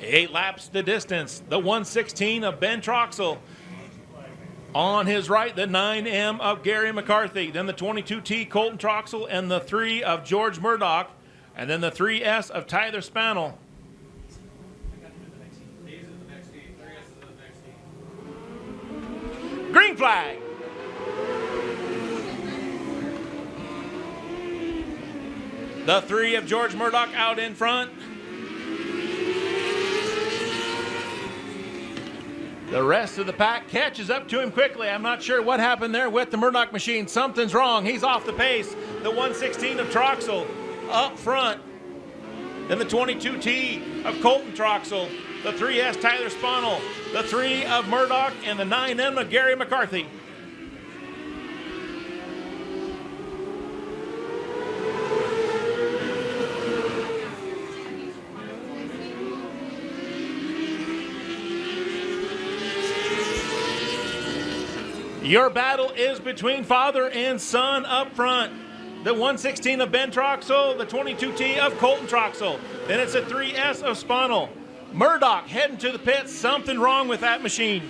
8 laps the distance. The 116 of Ben Troxel. On his right, the 9M of Gary McCarthy. Then the 22T Colton Troxel and the 3 of George Murdoch. And then the 3S of Tyler Spannel. Green flag. The 3 of George Murdoch out in front. The rest of the pack catches up to him quickly. I'm not sure what happened there with the Murdoch machine. Something's wrong. He's off the pace. The 116 of Troxel up front. Then the 22T of Colton Troxel. The 3S Tyler Spannel. The 3 of Murdoch and the 9M of Gary McCarthy. Your battle is between father and son up front. The 116 of Ben Troxel, the 22T of Colton Troxel. Then it's a 3S of Spannel. Murdoch heading to the pits. Something wrong with that machine.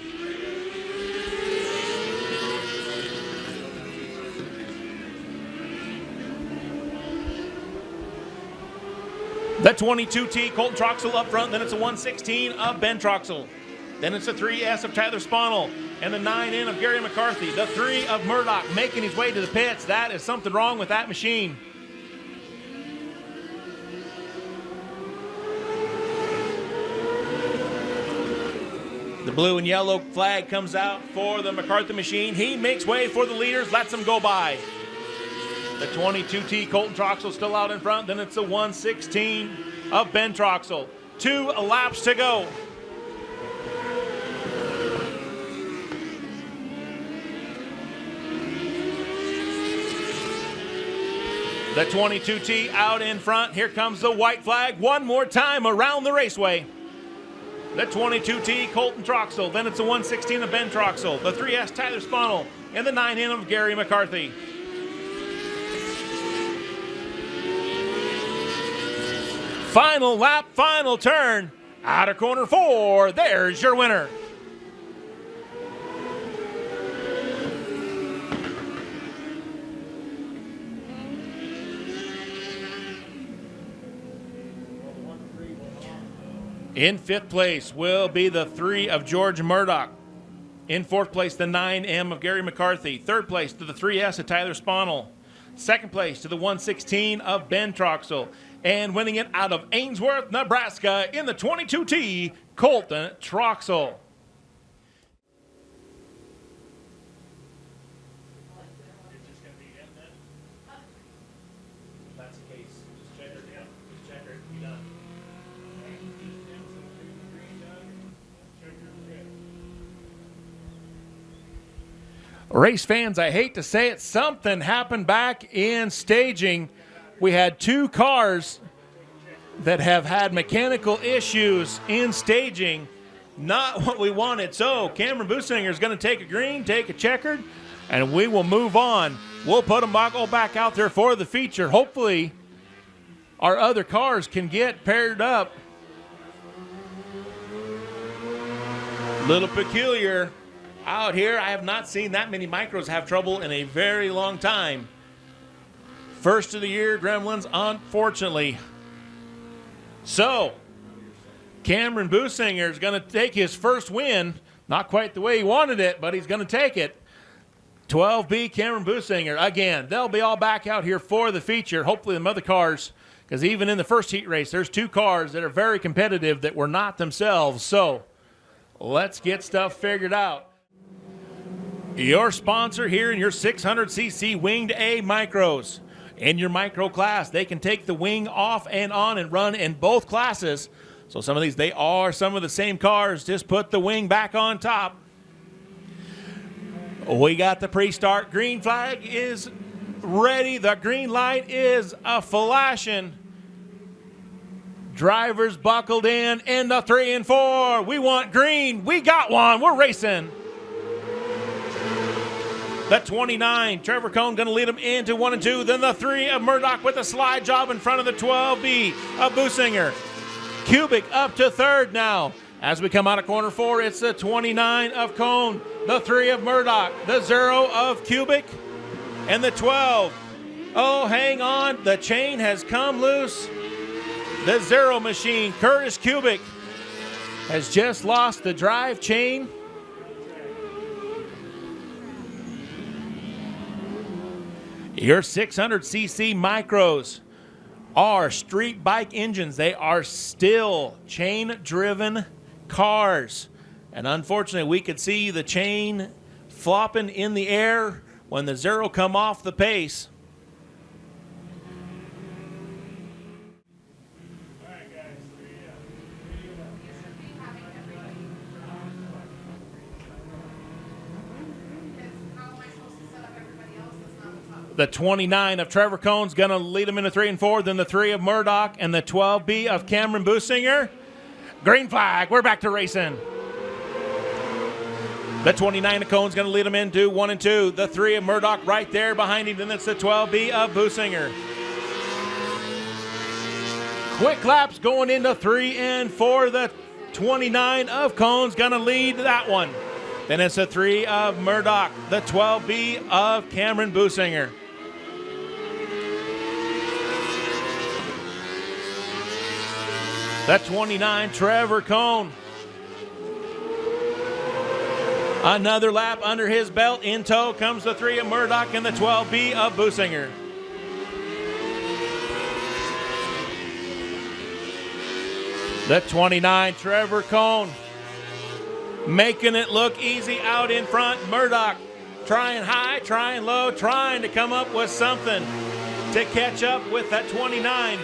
The 22T Colton Troxel up front. Then it's a 116 of Ben Troxel. Then it's a 3S of Tyler Spannel and the 9N of Gary McCarthy. The 3 of Murdoch making his way to the pits. That is something wrong with that machine. The blue and yellow flag comes out for the McCarthy machine. He makes way for the leaders, lets them go by. The 22T Colton Troxel still out in front. Then it's the 116 of Ben Troxel. 2 laps to go. The 22T out in front. Here comes the white flag one more time around the raceway. The 22T Colton Troxel. Then it's the 116 of Ben Troxel. The 3S Tyler Spannel and the 9N of Gary McCarthy. Final lap, final turn. Out of corner 4. There's your winner. In 5th place will be the 3 of George Murdoch. In 4th place, the 9M of Gary McCarthy. 3rd place to the 3S of Tyler Spannel. 2nd place to the 116 of Ben Troxel. And winning it out of Ainsworth, Nebraska in the 22T, Colton Troxel. Race fans, I hate to say it, something happened back in staging. We had 2 cars that have had mechanical issues in staging. Not what we wanted. So Cameron Businger is going to take a green, take a checkered, and we will move on. We'll put them all back out there for the feature. Hopefully our other cars can get paired up. Little peculiar out here. I have not seen that many micros have trouble in a very long time. First of the year, Gremlins, unfortunately. So, Cameron Businger is going to take his first win. Not quite the way he wanted it, but he's going to take it. 12B, Cameron Businger. Again, they'll be all back out here for the feature. Hopefully the other cars, because even in the first heat race, there's 2 cars that are very competitive that were not themselves. So, let's get stuff figured out. Your sponsor here in your 600cc Winged A Micros. In your micro class, they can take the wing off and on and run in both classes. So some of these, they are some of the same cars. Just put the wing back on top. We got the pre-start. Green flag is ready. The green light is a flashing. Drivers buckled in the 3 and 4. We want green. We got one. We're racing. The 29, Trevor Cohn going to lead them into 1 and 2. Then the 3 of Murdoch with a slide job in front of the 12B of Businger. Cubic up to third now. As we come out of corner 4, it's the 29 of Cone, the 3 of Murdoch, the 0 of Cubic, and the 12. Oh, hang on. The chain has come loose. The 0 machine, Curtis Cubic, has just lost the drive chain. Your 600cc micros are street bike engines. They are still chain-driven cars. And unfortunately, we could see the chain flopping in the air when the 0 come off the pace. The 29 of Trevor Cohn's going to lead him into 3 and 4. Then the 3 of Murdoch and the 12B of Cameron Businger. Green flag. We're back to racing. The 29 of Cohn's going to lead him into 1 and 2. The 3 of Murdoch right there behind him. Then it's the 12B of Businger. Quick laps going into 3 and 4. The 29 of Cohn's going to lead that one. Then it's the 3 of Murdoch. The 12B of Cameron Businger. The 29, Trevor Cohn. Another lap under his belt. In tow comes the 3 of Murdoch and the 12B of Businger. The 29, Trevor Cohn. Making it look easy out in front. Murdoch trying high, trying low, trying to come up with something to catch up with that 29.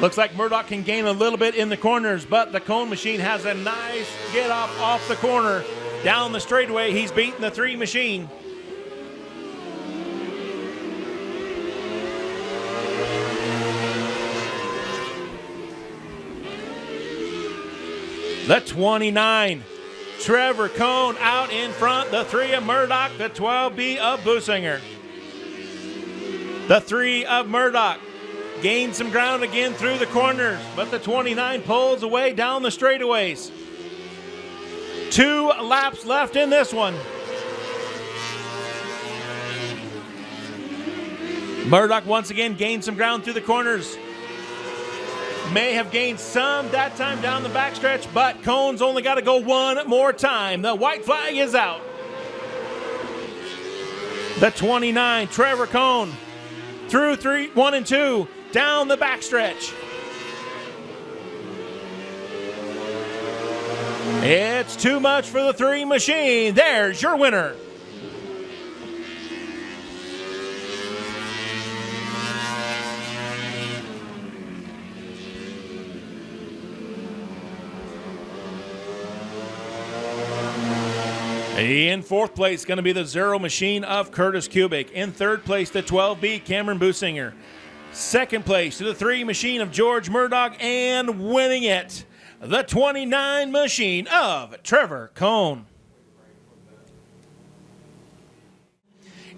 Looks like Murdoch can gain a little bit in the corners, but the Cone machine has a nice get off the corner. Down the straightaway, he's beaten the 3 machine. The 29, Trevor Cohn out in front. The 3 of Murdoch, the 12B of Businger. The 3 of Murdoch gains some ground again through the corners, but the 29 pulls away down the straightaways. 2 laps left in this one. Murdoch once again gained some ground through the corners. May have gained some that time down the backstretch, but Cohn's only got to go one more time. The white flag is out. The 29, Trevor Cohn, through 1 and 2, down the backstretch. It's too much for the 3 machine. There's your winner. In 4th place, going to be the 0 machine of Curtis Cubic. In 3rd place, the 12B, Cameron Businger. 2nd place to the 3 machine of George Murdoch, and winning it, the 29 machine of Trevor Cohn.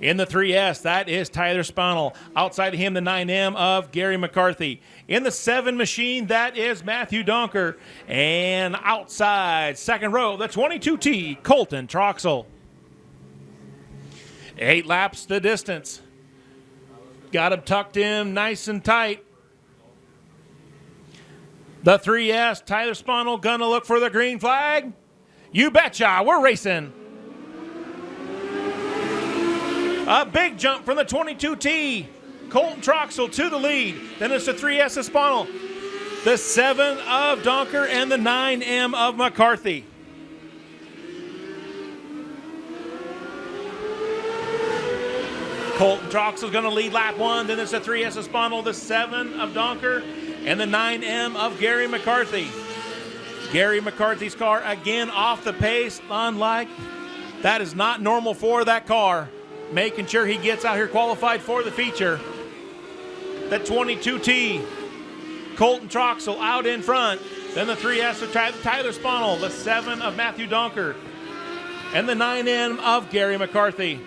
In the 3S, that is Tyler Spannel. Outside of him, the 9M of Gary McCarthy. In the 7 machine, that is Matthew Donker. And outside, 2nd row, the 22T, Colton Troxel. 8 laps the distance. Got him tucked in nice and tight. The 3S, Tyler Spannel, gonna look for the green flag. You betcha, we're racing. A big jump from the 22T. Colton Troxel to the lead. Then it's the 3S of Spannel. The 7 of Donker and the 9M of McCarthy. Colton Troxel's going to lead lap 1. Then it's the 3S of Spannel, the 7 of Donker, and the 9M of Gary McCarthy. Gary McCarthy's car again off the pace, unlike that is not normal for that car. Making sure he gets out here qualified for the feature. The 22T, Colton Troxel out in front. Then the 3S of Tyler Spannel, the 7 of Matthew Donker, and the 9M of Gary McCarthy.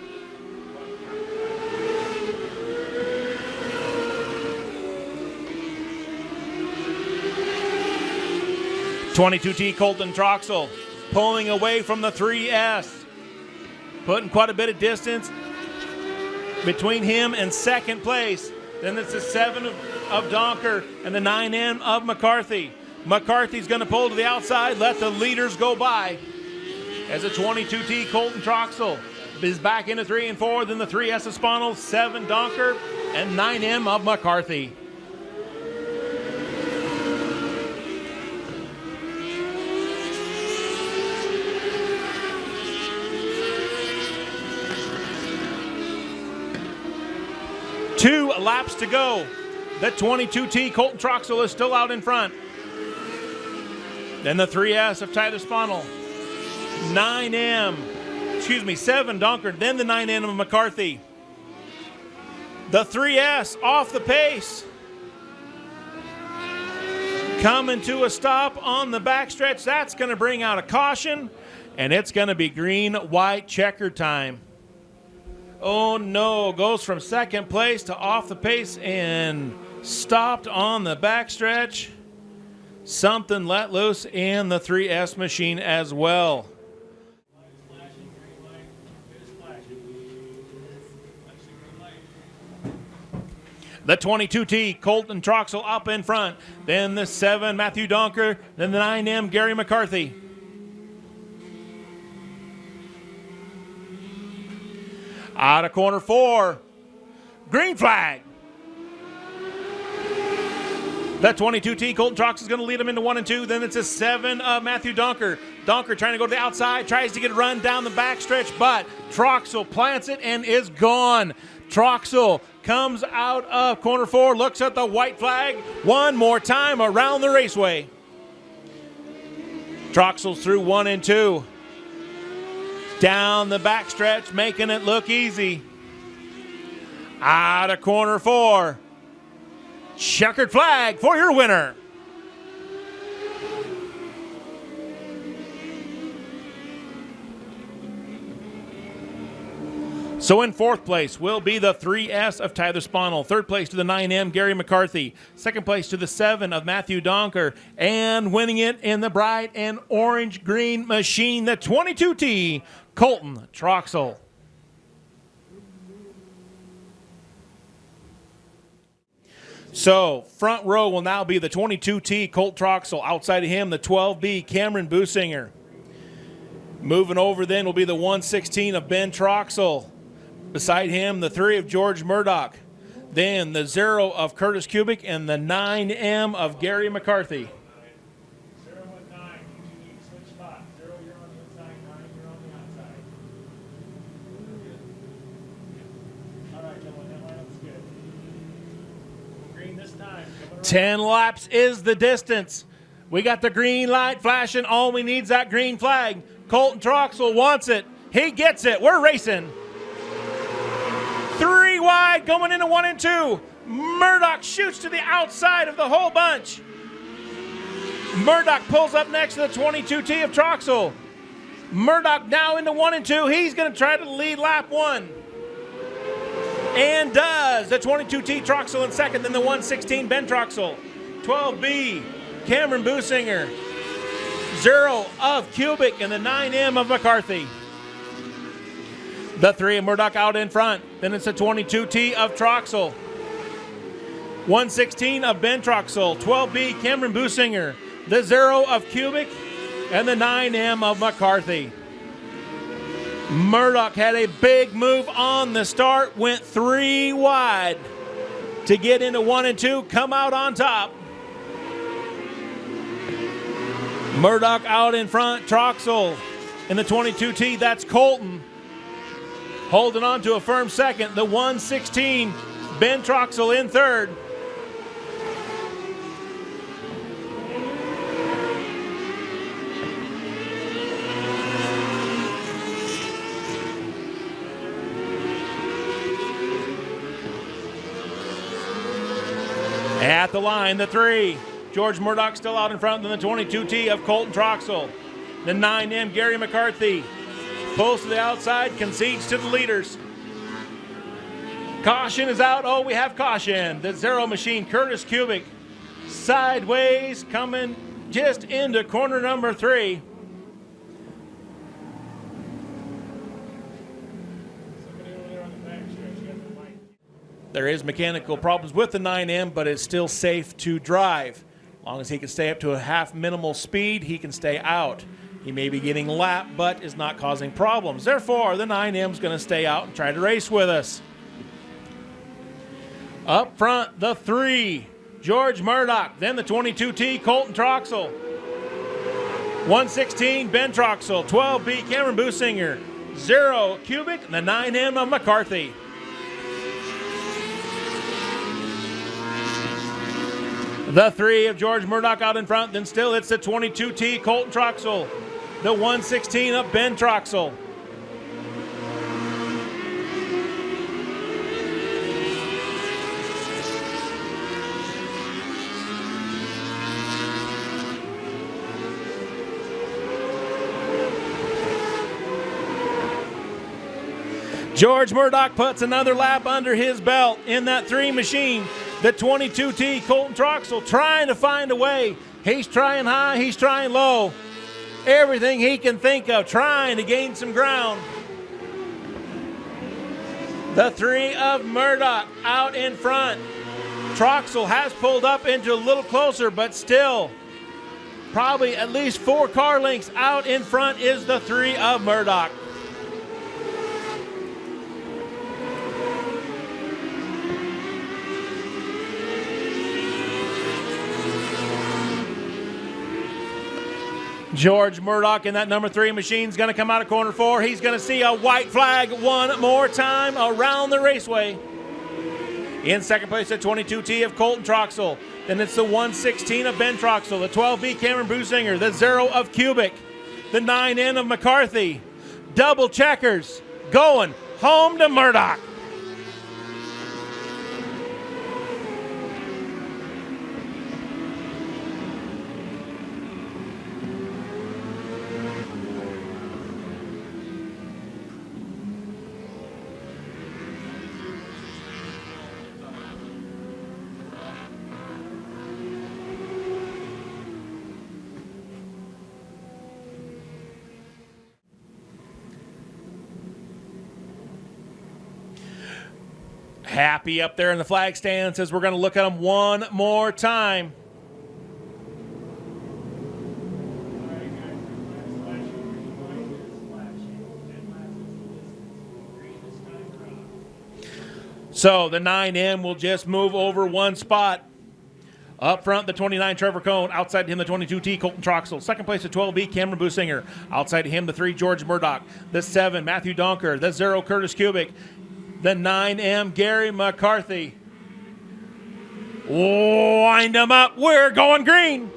22T Colton Troxel pulling away from the 3S, putting quite a bit of distance between him and second place. Then it's the 7 of Donker and the 9M of McCarthy. McCarthy's going to pull to the outside, let the leaders go by as the 22T Colton Troxel is back into 3 and 4. Then the 3S of Sponel, 7 Donker, and 9M of McCarthy. Two laps to go. The 22T Colton Troxel is still out in front. Then the 3S of Tyler Sponel. 7 Donker, then the 9M of McCarthy. The 3S off the pace. Coming to a stop on the backstretch. That's going to bring out a caution, and it's going to be green, white, checker time. Oh no, goes from second place to off the pace and stopped on the backstretch. Something let loose in the 3S machine as well. The 22T Colton Troxel up in front. Then the 7 Matthew Donker. Then the 9M Gary McCarthy. Out of corner 4. Green flag. That 22T Colton Troxel is going to lead him into 1 and 2. Then it's a 7 of Matthew Donker. Donker trying to go to the outside, tries to get a run down the backstretch, but Troxel plants it and is gone. Troxel comes out of corner 4, looks at the white flag one more time around the raceway. Troxel's through 1 and 2. Down the backstretch, making it look easy. Out of corner 4. Checkered flag for your winner. So in 4th place will be the 3S of Tyler Sponel. 3rd place to the 9M Gary McCarthy. 2nd place to the 7 of Matthew Donker. And winning it in the bright and orange-green machine, the 22T Colton Troxel. So, front row will now be the 22T Colt Troxel. Outside of him, the 12B Cameron Businger. Moving over then will be the 116 of Ben Troxel. Beside him, the 3 of George Murdoch. Then the 0 of Curtis Kubik and the 9M of Gary McCarthy. 0 and 9, you need to switch spots. 0, you're on the inside, 9, you're on the outside. All right, gentlemen, that lineup's good. Green this time. 10 laps is the distance. We got the green light flashing. All we need is that green flag. Colton Troxel wants it. He gets it. We're racing. 3 wide going into 1 and 2. Murdoch shoots to the outside of the whole bunch. Murdoch pulls up next to the 22T of Troxel. Murdoch now into 1 and 2. He's going to try to lead lap 1. And does. The 22T Troxel in 2nd, then the 116 Ben Troxel. 12B Cameron Businger. 0 of Kubik and the 9M of McCarthy. The 3 of Murdoch out in front. Then it's the 22T of Troxel. 116 of Ben Troxel. 12B Cameron Businger. The 0 of Kubik and the 9M of McCarthy. Murdoch had a big move on the start. Went 3 wide to get into 1 and 2. Come out on top. Murdoch out in front. Troxel in the 22T. That's Colton. Holding on to a firm 2nd. The 116, Ben Troxel in 3rd. At the line, the 3. George Murdoch still out in front. Then the 22T of Colton Troxel. The 9M Gary McCarthy. Pulls to the outside, concedes to the leaders. Caution is out. Oh, we have caution. The 0 machine, Curtis Kubik. Sideways, coming just into corner number 3. Somebody over there on the back stretch, you have the mic. There is mechanical problems with the 9M, but it's still safe to drive. As long as he can stay up to a half minimal speed, he can stay out. He may be getting lapped, but is not causing problems. Therefore, the 9M is going to stay out and try to race with us. Up front, the 3, George Murdoch. Then the 22T, Colton Troxel. 116, Ben Troxel. 12B, Cameron Businger. 0, Cubic, and the 9M of McCarthy. The 3 of George Murdoch out in front. Then still it's the 22T, Colton Troxel. The 116 of Ben Troxel. George Murdoch puts another lap under his belt in that 3 machine. The 22T, Colton Troxel, trying to find a way. He's trying high, he's trying low. Everything he can think of, trying to gain some ground. The 3 of Murdoch out in front. Troxel has pulled up into a little closer, but still, probably at least 4 car lengths out in front is the 3 of Murdoch. George Murdoch in that number 3 machine is going to come out of corner 4. He's going to see a white flag one more time around the raceway. In second place, the 22T of Colton Troxel. Then it's the 116 of Ben Troxel, the 12B Cameron Businger, the 0 of Cubic, the 9N of McCarthy. Double checkers going home to Murdoch. Happy up there in the flag stand says we're going to look at him one more time. All right, guys, last flashing green light is flashing. 10 laps is the distance. Green is time for us. So the 9M will just move over one spot. Up front, the 29 Trevor Cohn. Outside him, the 22T Colton Troxel. Second place, the 12B Cameron Businger. Outside him, the 3 George Murdoch. The 7 Matthew Donker. The 0 Curtis Cubic. The 9M Gary McCarthy. Wind them up. We're going green.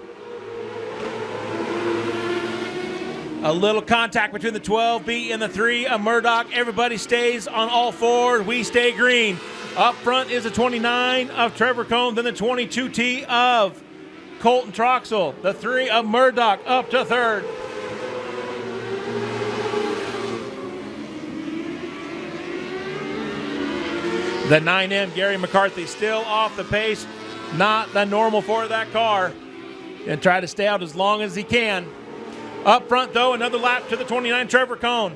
A little contact between the 12B and the 3 of Murdoch. Everybody stays on all 4. We stay green. Up front is the 29 of Trevor Cohn, then the 22T of Colton Troxel. The 3 of Murdoch up to 3rd. The 9M Gary McCarthy still off the pace. Not the normal for that car. And try to stay out as long as he can. Up front, though, another lap to the 29 Trevor Cohn.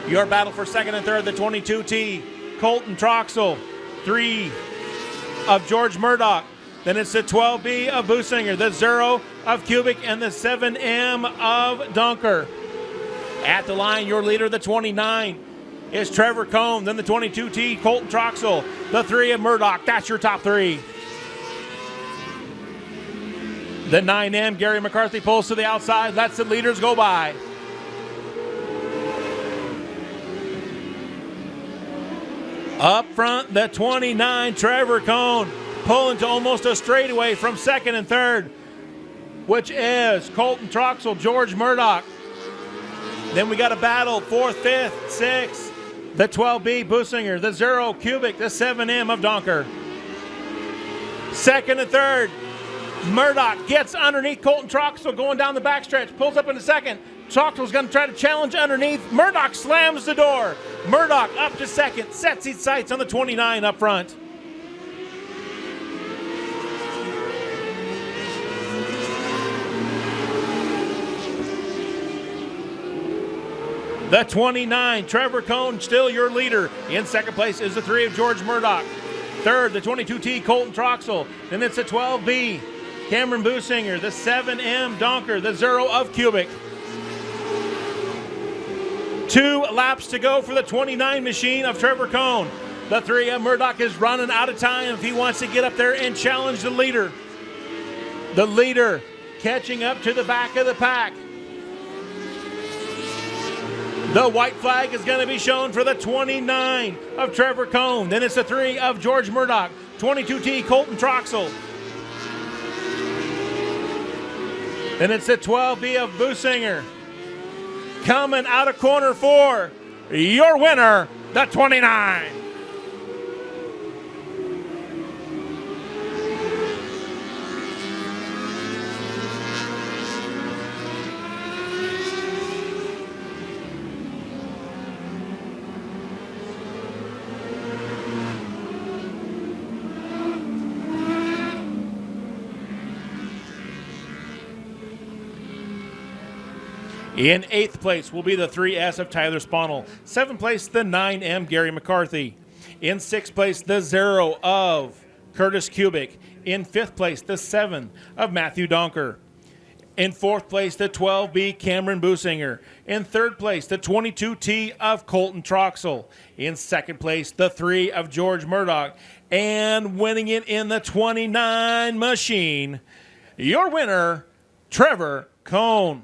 Your battle for second and third, the 22T, Colton Troxel. 3 of George Murdoch. Then it's the 12B of Businger, the 0 of Cubic, and the 7M of Dunker. At the line, your leader, the 29, is Trevor Cohn. Then the 22T, Colton Troxel. The 3 of Murdoch. That's your top 3. The 9M, Gary McCarthy, pulls to the outside, lets the leaders go by. Up front, the 29, Trevor Cohn, pulling to almost a straightaway from second and third, which is Colton Troxel, George Murdoch. Then we got a battle, 4th, 5th, 6th, the 12B, Businger, the 0, Cubic, the 7M of Donker. Second and third, Murdoch gets underneath Colton Troxel going down the backstretch, pulls up in the second. Troxel's going to try to challenge underneath. Murdoch slams the door. Murdoch up to second, sets his sights on the 29 up front. The 29, Trevor Cohn, still your leader. In second place is the 3 of George Murdoch. Third, the 22T, Colton Troxel. Then it's the 12B, Cameron Businger. The 7M, Donker. The 0 of Cubic. 2 laps to go for the 29 machine of Trevor Cohn. The 3 of Murdoch is running out of time if he wants to get up there and challenge the leader. The leader catching up to the back of the pack. The white flag is going to be shown for the 29 of Trevor Cohn. Then it's the 3 of George Murdoch. 22T, Colton Troxel. Then it's the 12B of Businger. Coming out of corner 4, your winner, the 29. In 8th place will be the 3S of Tyler Sponel. 7th place, the 9M, Gary McCarthy. In 6th place, the 0 of Curtis Kubik. In 5th place, the 7 of Matthew Donker. In 4th place, the 12B, Cameron Businger. In 3rd place, the 22T of Colton Troxel. In 2nd place, the 3 of George Murdoch. And winning it in the 29 machine, your winner, Trevor Cohn.